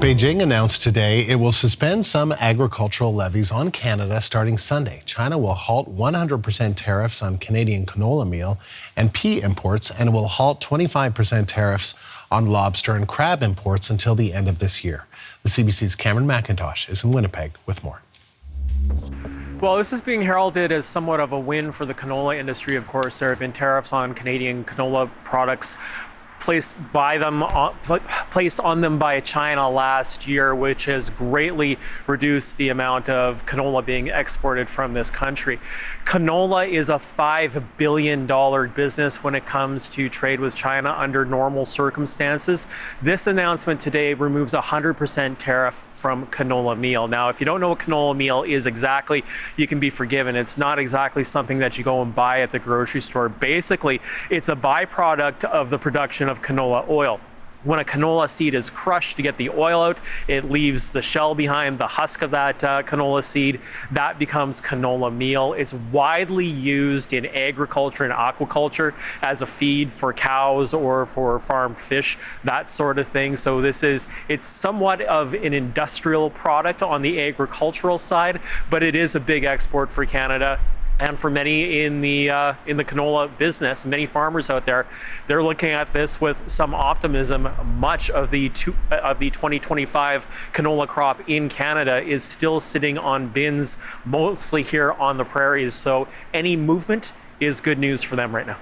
Beijing announced today it will suspend some agricultural levies on Canada starting Sunday. China will halt 100% tariffs on Canadian canola meal and pea imports, and will halt 25% tariffs on lobster and crab imports until the end of this year. The CBC's Cameron McIntosh is in Winnipeg with more. Well, this is being heralded as somewhat of a win for the canola industry. Of course, there have been tariffs on Canadian canola products placed on them by China last year, which has greatly reduced the amount of canola being exported from this country. Canola is a $5 billion business when it comes to trade with China under normal circumstances. This announcement today removes 100% tariff from canola meal. Now, if you don't know what canola meal is exactly, you can be forgiven. It's not exactly something that you go and buy at the grocery store. Basically, it's a byproduct of the production of canola oil. When a canola seed is crushed to get the oil out, it leaves the shell behind, the husk of that canola seed. That becomes canola meal. It's widely used in agriculture and aquaculture as a feed for cows or for farmed fish, that sort of thing. So it's somewhat of an industrial product on the agricultural side, but it is a big export for Canada. And for many in the canola business, many farmers out there, they're looking at this with some optimism. Much of the 2025 canola crop in Canada is still sitting on bins, mostly here on the prairies. So any movement is good news for them right now.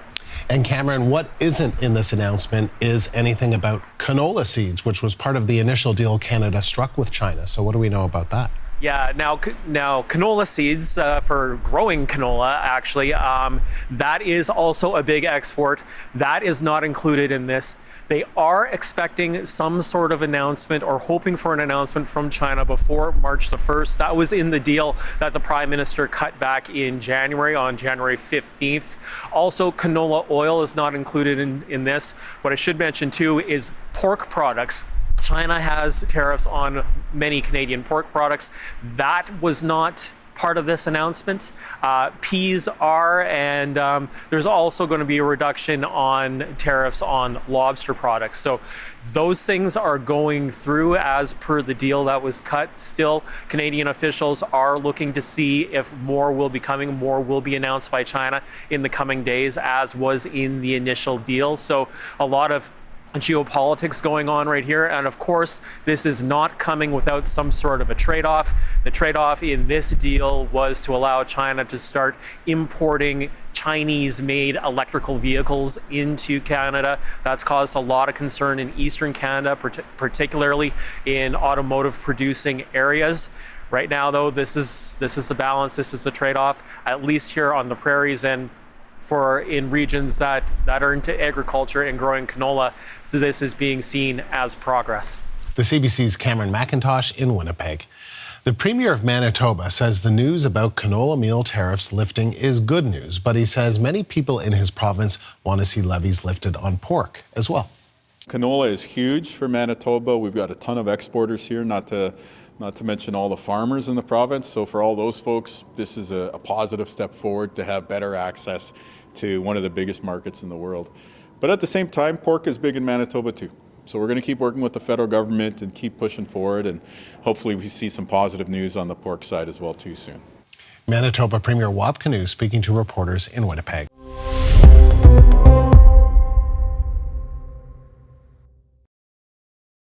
And Cameron, what isn't in this announcement is anything about canola seeds, which was part of the initial deal Canada struck with China. So what do we know about that? Yeah, now canola seeds for growing canola, actually, that is also a big export. That is not included in this. They are expecting some sort of announcement or hoping for an announcement from China before March the 1st. That was in the deal that the Prime Minister cut back in January, on January 15th. Also, canola oil is not included in this. What I should mention too is pork products. China has tariffs on many Canadian pork products. That was not part of this announcement. Peas are, and there's also going to be a reduction on tariffs on lobster products. So those things are going through as per the deal that was cut. Still, Canadian officials are looking to see if more will be coming, more will be announced by China in the coming days, as was in the initial deal. So a lot of geopolitics going on right here. And of course, this is not coming without some sort of a trade-off. The trade-off in this deal was to allow China to start importing Chinese-made electrical vehicles into Canada. That's caused a lot of concern in Eastern Canada, particularly in automotive producing areas. Right now, though, this is the balance, this is the trade-off, at least here on the prairies, and in regions that are into agriculture and growing canola, this is being seen as progress. The CBC's Cameron McIntosh in Winnipeg. The Premier of Manitoba says the news about canola meal tariffs lifting is good news, but he says many people in his province want to see levies lifted on pork as well. Canola is huge for Manitoba. We've got a ton of exporters here, not to mention all the farmers in the province. So for all those folks, this is a positive step forward to have better access to one of the biggest markets in the world. But at the same time, pork is big in Manitoba too. So we're going to keep working with the federal government and keep pushing forward, and hopefully we see some positive news on the pork side as well too soon. Manitoba Premier Wapkanu speaking to reporters in Winnipeg.